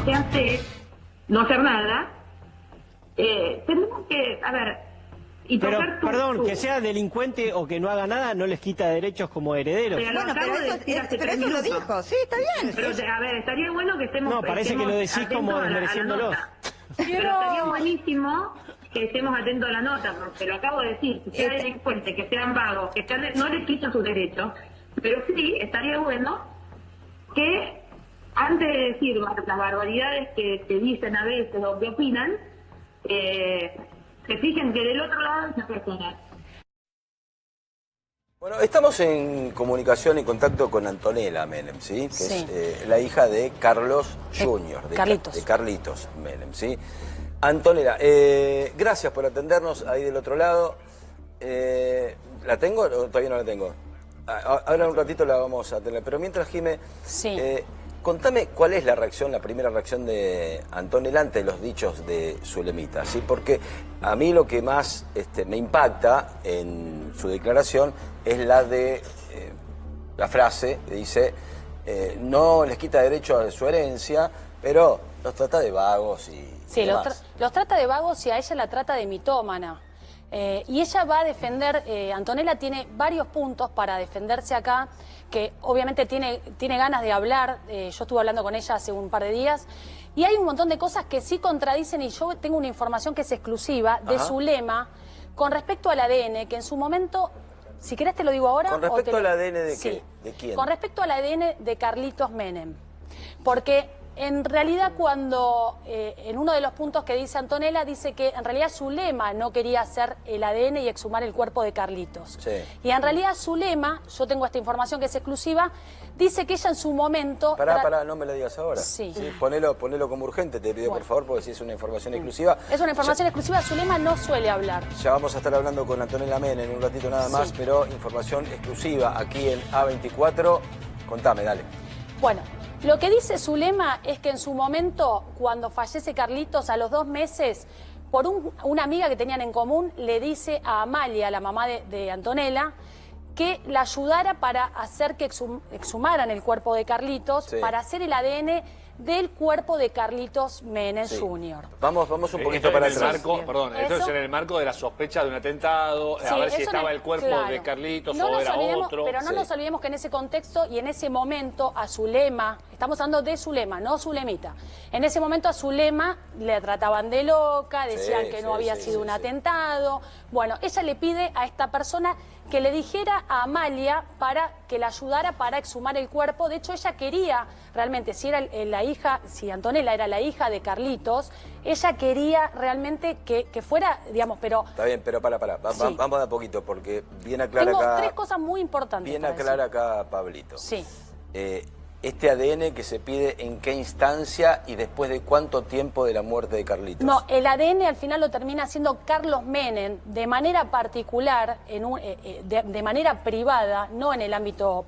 se hace no hacer nada, tenemos que, a ver, y Pero, tocar perdón, que sea delincuente o que no haga nada no les quita derechos como herederos. Pero Bueno, pero eso lo dijo, sí, está bien. Pero, a ver, estaría bueno que estemos... No, parece que lo decís como desmereciéndolo. Pero estaría buenísimo que estemos atentos a la nota, porque lo acabo de decir, que sea delincuente, que sean vagos, que sean, no les quitan sus derechos, pero sí estaría bueno que antes de decir las barbaridades que dicen a veces o que opinan, se fijen que del otro lado hay una persona. Bueno, estamos en comunicación y contacto con Antonella Menem, ¿sí? Que Sí. es la hija de Carlos Jr., Carlitos. de Carlitos Menem, ¿sí? Antonella, gracias por atendernos ahí del otro lado. ¿La tengo o todavía no la tengo? Ahora en un ratito la vamos a tener, pero mientras, Jimé, Sí. contame cuál es la reacción, la primera reacción de Antonella ante los dichos de Zulemita, ¿sí? Porque a mí lo que más me impacta en su declaración es la de la frase que dice no les quita derecho a su herencia, pero los trata de vagos y Sí, demás. los trata de vagos y a ella la trata de mitómana. Y ella va a defender, Antonella tiene varios puntos para defenderse acá, que obviamente tiene ganas de hablar. Yo estuve hablando con ella hace un par de días, y hay un montón de cosas que sí contradicen, y yo tengo una información que es exclusiva de Zulema con respecto al ADN, que en su momento, si querés te lo digo ahora. ¿Con respecto al ADN de Sí. qué? ¿De quién? Con respecto al ADN de Carlitos Menem. Porque en realidad cuando, en uno de los puntos que dice Antonella, dice que en realidad Zulema no quería hacer el ADN y exhumar el cuerpo de Carlitos. Sí. Y en realidad Zulema, yo tengo esta información que es exclusiva, dice que ella en su momento... Pará, no me lo digas ahora. Sí. Ponelo como urgente, te pido por favor, porque si es una información exclusiva. Es una información exclusiva, Zulema no suele hablar. Ya vamos a estar hablando con Antonella Menem en un ratito nada más, Sí. pero información exclusiva aquí en A24. Contame, dale. Bueno, lo que dice Zulema es que en su momento, cuando fallece Carlitos, a los 2 meses, por una amiga que tenían en común, le dice a Amalia, la mamá de Antonella, que la ayudara para hacer que exhumaran el cuerpo de Carlitos, Sí. para hacer el ADN del cuerpo de Carlitos Menem Sí. Jr. Vamos un poquito Esto para en el atrás. marco, perdón, esto es Eso- en el marco de la sospecha de un atentado, Sí, a ver si eso estaba no- el cuerpo claro. de Carlitos No o nos era olvidemos, otro. pero no Sí. nos olvidemos que en ese contexto y en ese momento a Zulema, estamos hablando de Zulema, no Zulemita, en ese momento a Zulema le trataban de loca, decían Sí, que sí, no había sí, sido sí, un sí. atentado. Bueno, ella le pide a esta persona que le dijera a Amalia para que la ayudara para exhumar el cuerpo. De hecho, ella quería realmente, si era la hija, si Antonella era la hija de Carlitos, ella quería realmente que fuera, digamos, pero... Está bien, pero para. Sí. Vamos de a poquito, porque bien aclara Tengo acá. 3 cosas muy importantes Bien para aclara acá Pablito. Sí. Este ADN que se pide, ¿en qué instancia y después de cuánto tiempo de la muerte de Carlitos? No, el ADN al final lo termina haciendo Carlos Menem de manera particular, de manera privada, no en el ámbito,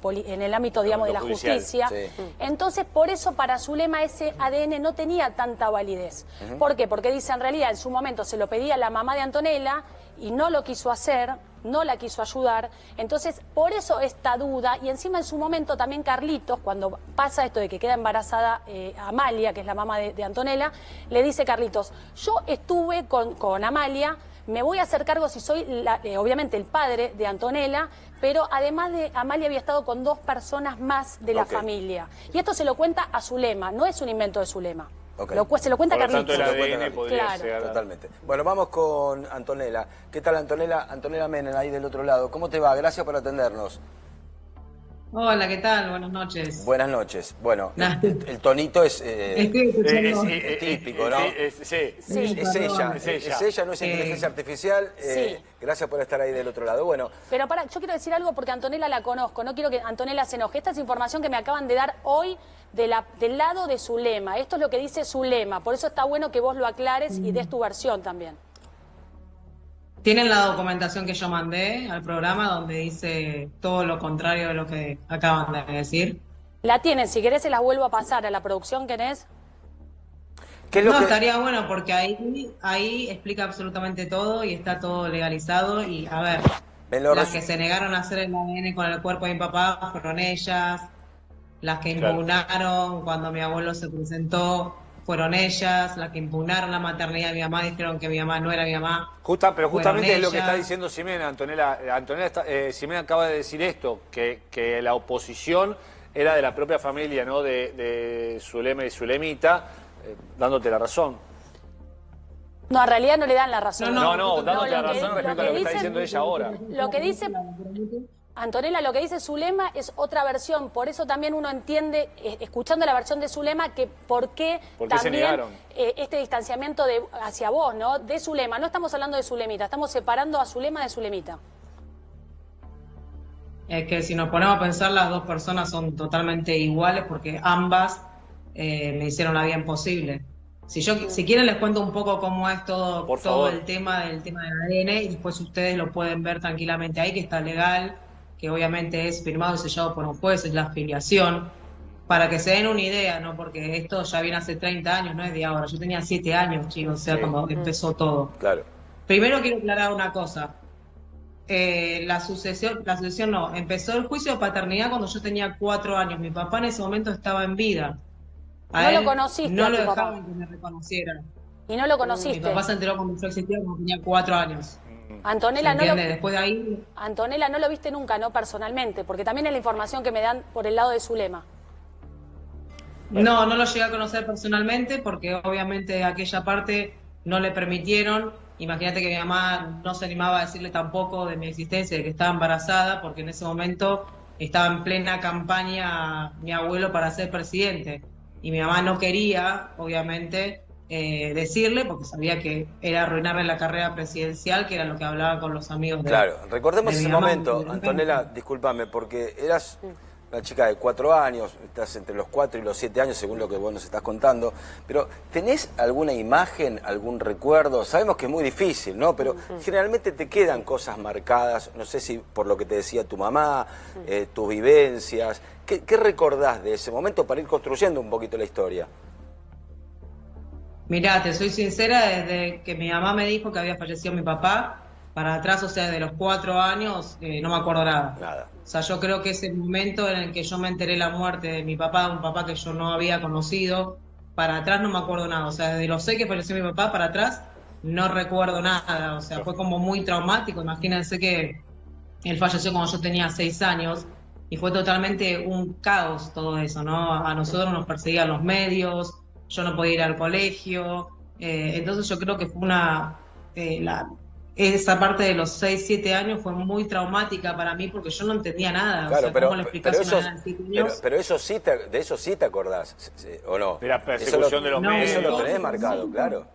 digamos, de la judicial, justicia. sí. Entonces, por eso para Zulema ese ADN no tenía tanta validez. ¿Por qué? Porque dice, en realidad, en su momento se lo pedía la mamá de Antonella y no lo quiso hacer, no la quiso ayudar. Entonces, por eso esta duda, y encima en su momento también Carlitos, cuando pasa esto de que queda embarazada Amalia, que es la mamá de Antonella, le dice Carlitos, yo estuve con Amalia, me voy a hacer cargo si soy, obviamente, el padre de Antonella, pero además de Amalia había estado con 2 personas más de la Ok. familia. Y esto se lo cuenta a Zulema, no es un invento de Zulema. Ok. Se lo cuenta Por lo tanto, Carlitos. el ADN podría Claro. ser... Totalmente. Bueno, vamos con Antonella. ¿Qué tal, Antonella? Antonella Menem, ahí del otro lado. ¿Cómo te va? Gracias por atendernos. Hola, ¿qué tal? Buenas noches. Buenas noches. Bueno, Nah. el tonito es Estoy escuchando. típico, ¿no? Sí. Sí. Es ella, Es ella. es ella, no es inteligencia artificial. Sí. Gracias por estar ahí del otro lado. Bueno, Pero yo quiero decir algo porque Antonella la conozco, no quiero que Antonella se enoje. Esta es información que me acaban de dar hoy del lado de Zulema. Esto es lo que dice Zulema, por eso está bueno que vos lo aclares y des tu versión también. Tienen la documentación que yo mandé al programa donde dice todo lo contrario de lo que acaban de decir. La tienen, si querés se las vuelvo a pasar a la producción, ¿querés? ¿qué es lo No, que...? estaría bueno porque ahí explica absolutamente todo y está todo legalizado. Y a ver, Me lo las resu- que se negaron a hacer el ADN con el cuerpo de mi papá fueron ellas, las que Claro. impugnaron cuando mi abuelo se presentó fueron ellas las que impugnaron la maternidad de mi mamá, dijeron que mi mamá no era mi mamá. Pero justamente Fueron es lo que ellas. está diciendo Ximena, Antonella. Ximena acaba de decir esto, que la oposición era de la propia familia, ¿no? De Zulema y Zulemita, dándote la razón. No, en realidad no le dan la razón. No, dándote la lo que- razón lo respecto a que lo que está dicen- diciendo ella ahora. Lo que dice Antonella, lo que dice Zulema es otra versión, por eso también uno entiende, escuchando la versión de Zulema, que por qué ¿Por qué se también negaron? este distanciamiento hacia vos, ¿no? De Zulema. No estamos hablando de Zulemita, estamos separando a Zulema de Zulemita. Es que si nos ponemos a pensar, las dos personas son totalmente iguales porque ambas me hicieron la vida imposible. Si quieren les cuento un poco cómo es todo, Por todo favor. el tema del ADN y después ustedes lo pueden ver tranquilamente ahí, que está legal, que obviamente es firmado y sellado por un juez, es la afiliación, para que se den una idea, ¿no? Porque esto ya viene hace 30 años, no es de ahora. Yo tenía 7 años, chicos, o sea, Sí. cuando empezó todo. Claro. Primero quiero aclarar una cosa. La sucesión no, empezó el juicio de paternidad cuando yo tenía 4 años. Mi papá en ese momento estaba en vida. No lo conociste no a lo tu papá. dejaban que me reconociera. Y no lo Mi conociste. papá se enteró cuando yo existía cuando tenía 4 años. ¿Se Antonella, entiende? Después de ahí, Antonella, no lo viste nunca, ¿no? Personalmente, porque también es la información que me dan por el lado de Zulema. no lo llegué a conocer personalmente porque obviamente aquella parte no le permitieron. Imagínate que mi mamá no se animaba a decirle tampoco de mi existencia, de que estaba embarazada, porque en ese momento estaba en plena campaña mi abuelo para ser presidente. Y mi mamá no quería, obviamente, decirle, porque sabía que era arruinarle la carrera presidencial, que era lo que hablaba con los amigos de Claro, recordemos de mi ese mamá, momento, de Antonella, repente. discúlpame, porque eras una chica de 4 años, estás entre los 4 y los 7 años, según lo que vos nos estás contando, pero ¿tenés alguna imagen, algún recuerdo? Sabemos que es muy difícil, ¿no? Pero generalmente te quedan cosas marcadas, no sé si por lo que te decía tu mamá, tus vivencias. ¿Qué recordás de ese momento para ir construyendo un poquito la historia? Mirá, te soy sincera, desde que mi mamá me dijo que había fallecido mi papá, para atrás, o sea, de los 4 años, no me acuerdo nada. Nada. O sea, yo creo que ese momento en el que yo me enteré la muerte de mi papá, un papá que yo no había conocido, para atrás no me acuerdo nada. O sea, desde los 6 que falleció mi papá para atrás, no recuerdo nada. O sea, fue como muy traumático. Imagínense que él falleció cuando yo tenía 6 años y fue totalmente un caos todo eso, ¿no? A nosotros nos perseguían los medios, yo no podía ir al colegio. Entonces yo creo que fue esa parte de los 6, 7 años fue muy traumática para mí porque yo no entendía nada. Claro, o sea, ¿cómo le explicás a una nena de 7 años? pero eso sí de eso sí te acordás, ¿o no? De la persecución de los medios. Eso lo tenés No, marcado, sí. claro.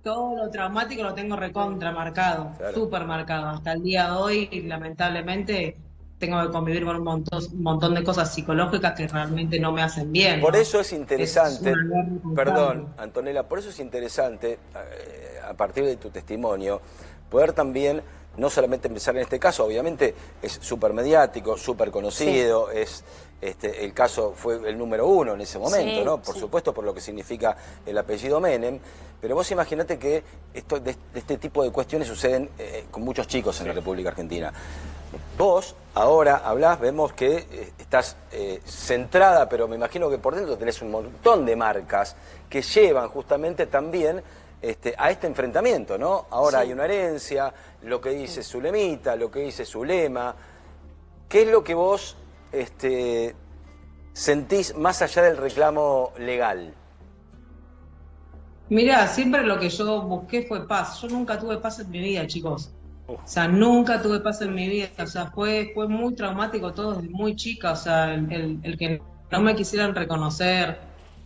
Todo lo traumático lo tengo recontra marcado, Claro. súper marcado. Hasta el día de hoy, lamentablemente, tengo que convivir con un montón de cosas psicológicas que realmente no me hacen bien. Por ¿no? eso es interesante, Es una guerra constante. perdón, Antonella, por eso es interesante, a partir de tu testimonio, poder también, no solamente empezar en este caso, obviamente es súper mediático, súper conocido, es el caso fue el número 1 en ese momento, Sí, ¿no? Por sí. supuesto, por lo que significa el apellido Menem, pero vos imaginate que de este tipo de cuestiones suceden con muchos chicos en la República Argentina. Vos ahora hablás, vemos que estás centrada, pero me imagino que por dentro tenés un montón de marcas que llevan justamente también a este enfrentamiento, ¿no? Ahora Sí. hay una herencia, lo que dice Zulemita, lo que dice Zulema. ¿Qué es lo que vos sentís más allá del reclamo legal? Mirá, siempre lo que yo busqué fue paz. Yo nunca tuve paz en mi vida, chicos. O sea, nunca tuve paz en mi vida. O sea, fue muy traumático todo desde muy chica. O sea, el que no me quisieran reconocer,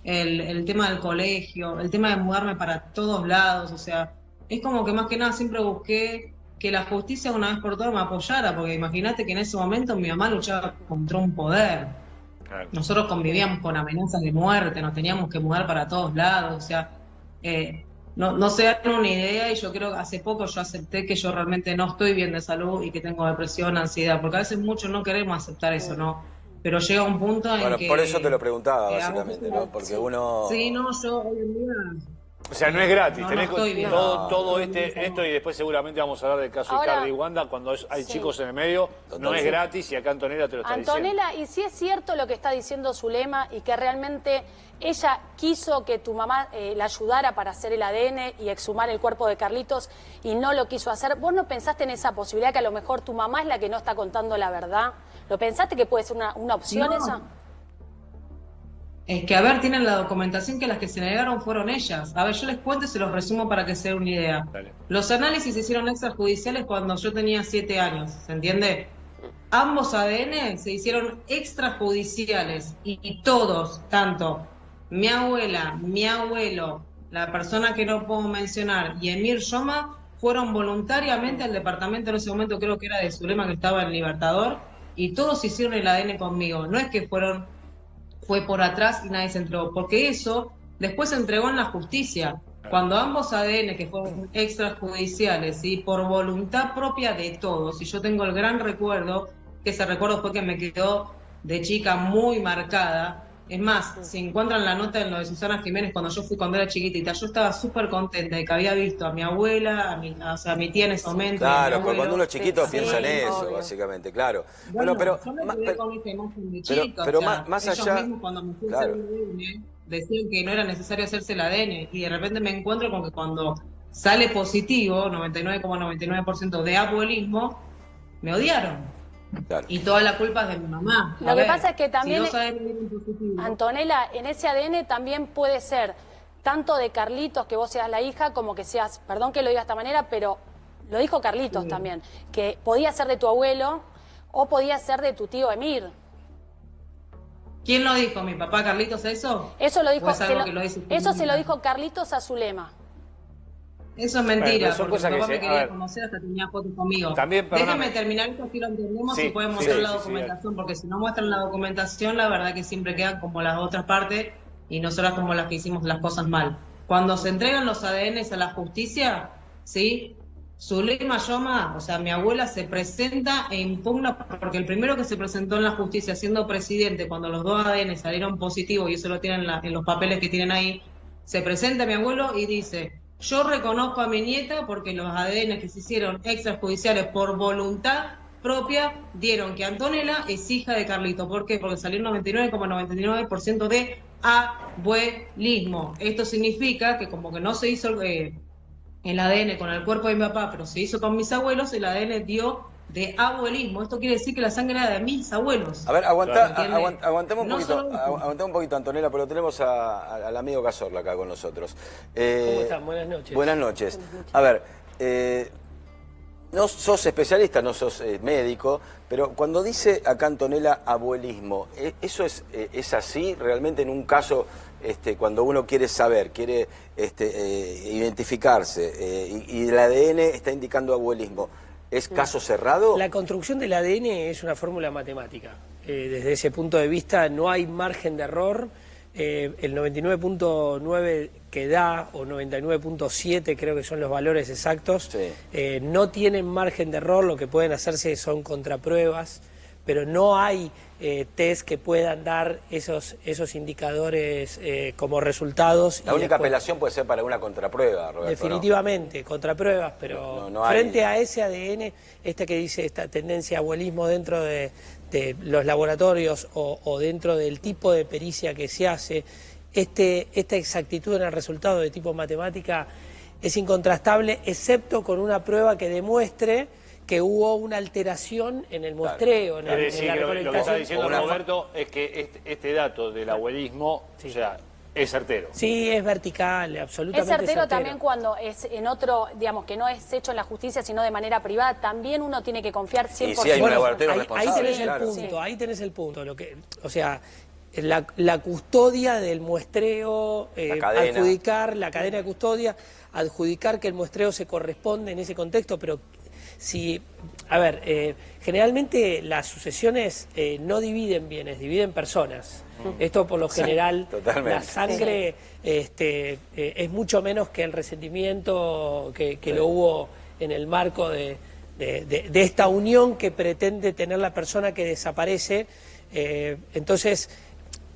el tema del colegio, el tema de mudarme para todos lados. O sea, es como que más que nada siempre busqué que la justicia una vez por todas me apoyara. Porque imagínate que en ese momento mi mamá luchaba contra un poder. Claro. Nosotros convivíamos con amenazas de muerte, nos teníamos que mudar para todos lados, o sea, no se dan una idea y yo creo que hace poco yo acepté que yo realmente no estoy bien de salud y que tengo depresión, ansiedad, porque a veces muchos no queremos aceptar eso, ¿no? Pero llega un punto en Bueno, que... por eso te lo preguntaba, a básicamente, vos- ¿no? Porque uno... Sí, no, yo hoy en día O sea, no es gratis, No, tenés no estoy bien. todo esto y después seguramente vamos a hablar del caso Ahora, Icardi y Wanda, cuando hay sí. chicos en el medio, no es gratis y acá Antonella te lo está diciendo. Antonella, y si es cierto lo que está diciendo Zulema y que realmente ella quiso que tu mamá la ayudara para hacer el ADN y exhumar el cuerpo de Carlitos y no lo quiso hacer, ¿vos no pensaste en esa posibilidad que a lo mejor tu mamá es la que no está contando la verdad? ¿Lo pensaste que puede ser una opción No. esa? Es que, a ver, tienen la documentación que las que se negaron fueron ellas. A ver, yo les cuento y se los resumo para que se den una idea. Dale. Los análisis se hicieron extrajudiciales cuando yo tenía 7 años, ¿se entiende? Ambos ADN se hicieron extrajudiciales y todos, tanto mi abuela, mi abuelo, la persona que no puedo mencionar y Emir Yoma, fueron voluntariamente al departamento en ese momento, creo que era de Zulema, que estaba en Libertador, y todos hicieron el ADN conmigo. No es que fue por atrás y nadie se entregó, porque eso después se entregó en la justicia. Cuando ambos ADN, que fueron extrajudiciales, y por voluntad propia de todos, y yo tengo el gran recuerdo, que ese recuerdo fue que me quedó de chica muy marcada. Es más, si encuentran la nota en lo de Susana Jiménez cuando yo fui cuando era chiquitita, yo estaba súper contenta de que había visto a mi abuela, a mi tía en ese momento. Claro, mi porque cuando uno es chiquito Sí, piensa en sí, eso, obvio. básicamente, claro. Bueno, pero yo me quedé con esta imagen de pero- chica, pero o sea, más ellos allá- mismos cuando me fui a claro. hacer el ADN decían que no era necesario hacerse el ADN y de repente me encuentro con que cuando sale positivo, 99,99% de abuelismo, me odiaron. claro. Y toda la culpa es de mi mamá. Lo que pasa es que también, Si 2 ADN dieron positivo, Antonella, en ese ADN también puede ser tanto de Carlitos, que vos seas la hija, como que seas, perdón que lo diga de esta manera, pero lo dijo Carlitos Sí. también, que podía ser de tu abuelo o podía ser de tu tío Emir. ¿quién lo dijo? ¿Mi papá Carlitos eso? Eso lo dijo, ¿O es algo que lo dice tu eso se lo mamá? dijo Carlitos a Zulema. Eso es mentira, Bueno, son porque cosas mi que papá me a quería ver. conocer, hasta tenía fotos conmigo. También, perdóname. Déjenme terminar esto, si lo entendemos Sí, y pueden sí, mostrar sí, la sí, documentación, porque si no muestran la documentación, la verdad que siempre quedan como las otras partes y nosotras como las que hicimos las cosas mal. Cuando se entregan los ADNs a la justicia, ¿sí? Zulema Yoma, o sea, mi abuela se presenta e impugna, porque el primero que se presentó en la justicia siendo presidente, cuando los 2 ADN salieron positivos, y eso lo tienen en los papeles que tienen ahí, se presenta mi abuelo y dice: yo reconozco a mi nieta porque los ADN que se hicieron extrajudiciales por voluntad propia dieron que Antonella es hija de Carlito. ¿Por qué? Porque salió 99,99% de abuelismo. Esto significa que como que no se hizo el ADN con el cuerpo de mi papá, pero se hizo con mis abuelos, el ADN dio de abuelismo. Esto quiere decir que la sangre era de mis abuelos. A ver, ¿Entiende? aguantemos un No poquito, solo eso. aguantemos un poquito, Antonella, pero tenemos al amigo Cazorla acá con nosotros. ¿Cómo están? Buenas noches. Buenas noches. A ver, no sos especialista, no sos médico, pero cuando dice acá Antonella abuelismo, ¿eso es así realmente en un caso cuando uno quiere saber, quiere identificarse y el ADN está indicando abuelismo? ¿Es caso cerrado? La construcción del ADN es una fórmula matemática. Desde ese punto de vista no hay margen de error. El 99.9 que da, o 99.7 creo que son los valores exactos, Sí. no tienen margen de error. Lo que pueden hacerse son contrapruebas, pero no hay test que puedan dar esos indicadores como resultados. La y única después- apelación puede ser para una contraprueba, Roberto. Definitivamente, contrapruebas, pero No hay. frente a ese ADN, que dice esta tendencia a abuelismo dentro de los laboratorios o dentro del tipo de pericia que se hace, esta exactitud en el resultado de tipo matemática es incontrastable, excepto con una prueba que demuestre que hubo una alteración en el muestreo, en Quiere la decir que lo que está recolectación. diciendo Una- Roberto es que este dato del abuelismo, o sea, es certero. Sí, es vertical, Es absolutamente certero también cuando es en otro, digamos, que no es hecho en la justicia, sino de manera privada. También uno tiene que confiar 100%. sí, hay un Bueno, laboratorio ahí responsable, tenés claro. el punto, Sí. ahí tenés el punto. O sea, la custodia del muestreo, La cadena. adjudicar la cadena de custodia, adjudicar que el muestreo se corresponde en ese contexto, pero si, a ver, generalmente las sucesiones no dividen bienes, dividen personas. Esto por lo general, totalmente. la sangre es mucho menos que el resentimiento que lo hubo en el marco de esta unión que pretende tener la persona que desaparece. Entonces,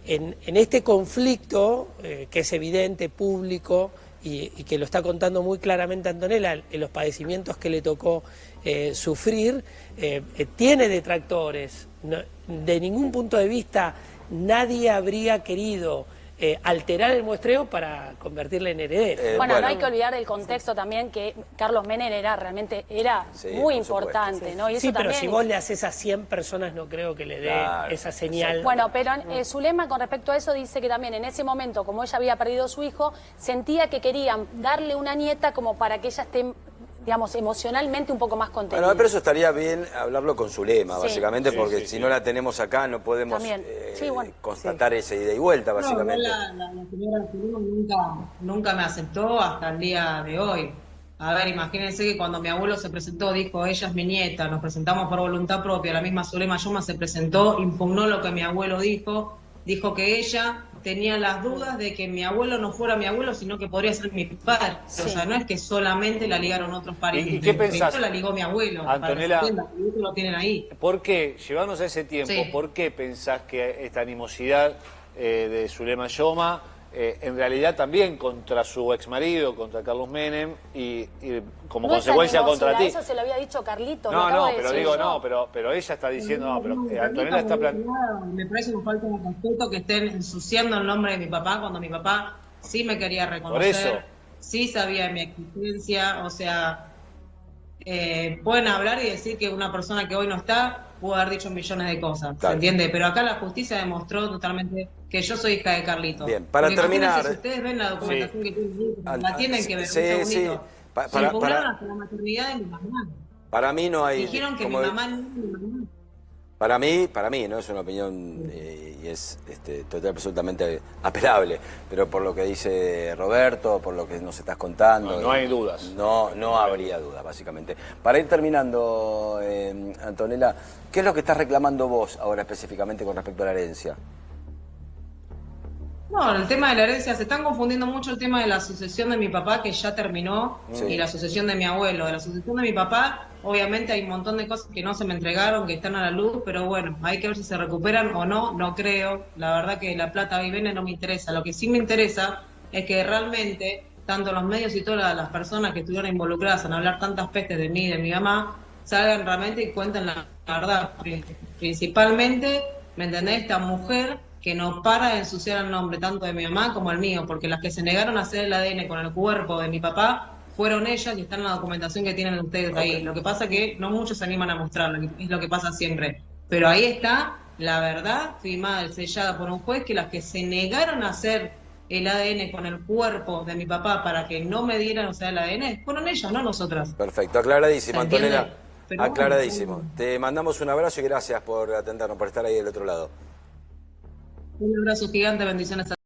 en este conflicto, que es evidente, público, y que lo está contando muy claramente Antonella, en los padecimientos que le tocó sufrir, tiene detractores. De ningún punto de vista nadie habría querido alterar el muestreo para convertirle en heredero. Bueno, no hay que olvidar del contexto también que Carlos Menem realmente era muy importante, ¿no? Y eso sí, pero también... si vos le haces a 100 personas no creo que le dé esa señal. Bueno, pero Zulema con respecto a eso dice que también en ese momento, como ella había perdido a su hijo, sentía que querían darle una nieta como para que ella esté, digamos, emocionalmente un poco más contenta. Bueno, pero eso estaría bien hablarlo con Zulema, básicamente, porque si no la tenemos acá no podemos constatar esa ida y vuelta, básicamente. La señora Zulema nunca me aceptó hasta el día de hoy. A ver, imagínense que cuando mi abuelo se presentó, dijo, ella es mi nieta, nos presentamos por voluntad propia, la misma Zulema Yoma se presentó, impugnó lo que mi abuelo dijo que ella tenía las dudas de que mi abuelo no fuera mi abuelo, sino que podría ser mi padre. O sea, no es que solamente la ligaron otros parientes. ¿Y qué pensás? La ligó mi abuelo. Antonella, lo tienen ahí. ¿Por qué, llevarnos a ese tiempo, por qué pensás que esta animosidad de Zulema Yoma, en realidad también contra su exmarido, contra Carlos Menem, y como consecuencia contra ti? Eso se lo había dicho Carlito. Pero digo, pero ella está diciendo, pero Antonella está planteando... Me parece una falta de respeto que estén ensuciando el nombre de mi papá cuando mi papá sí me quería reconocer. Por eso. Sí sabía de mi existencia, o sea, pueden hablar y decir que una persona que hoy no está pudo haber dicho millones de cosas, ¿se entiende? Pero acá la justicia demostró totalmente que yo soy hija de Carlito. Bien, para terminar... Si ustedes ven la documentación que tienen, la tienen que ver, un segundito. Se impugnaron hasta la maternidad de mi mamá. Para mí no hay... Dijeron que mi mamá no es mi mamá. Para mí no es una opinión y es total, absolutamente apelable, pero por lo que dice Roberto, por lo que nos estás contando... No hay dudas. No habría dudas, básicamente. Para ir terminando, Antonella, ¿qué es lo que estás reclamando vos ahora específicamente con respecto a la herencia? No, el tema de la herencia, se están confundiendo mucho el tema de la sucesión de mi papá, que ya terminó, y la sucesión de mi abuelo. De la sucesión de mi papá, obviamente hay un montón de cosas que no se me entregaron, que están a la luz, pero bueno, hay que ver si se recuperan o no, no creo. La verdad que la plata y viene no me interesa. Lo que sí me interesa es que realmente, tanto los medios y todas las personas que estuvieron involucradas en hablar tantas pestes de mí y de mi mamá, salgan realmente y cuenten la verdad. Principalmente, ¿me entendés? Esta mujer que no para de ensuciar el nombre tanto de mi mamá como el mío, porque las que se negaron a hacer el ADN con el cuerpo de mi papá fueron ellas y están en la documentación que tienen ustedes ahí. Lo que pasa es que no muchos se animan a mostrarlo, es lo que pasa siempre. Pero ahí está la verdad firmada y sellada por un juez, que las que se negaron a hacer el ADN con el cuerpo de mi papá para que no me dieran, o sea, el ADN, fueron ellas, no nosotras. Perfecto, aclaradísimo, Antonella. Pero aclaradísimo. Te mandamos un abrazo y gracias por atendernos, por estar ahí del otro lado. Un abrazo gigante, bendiciones a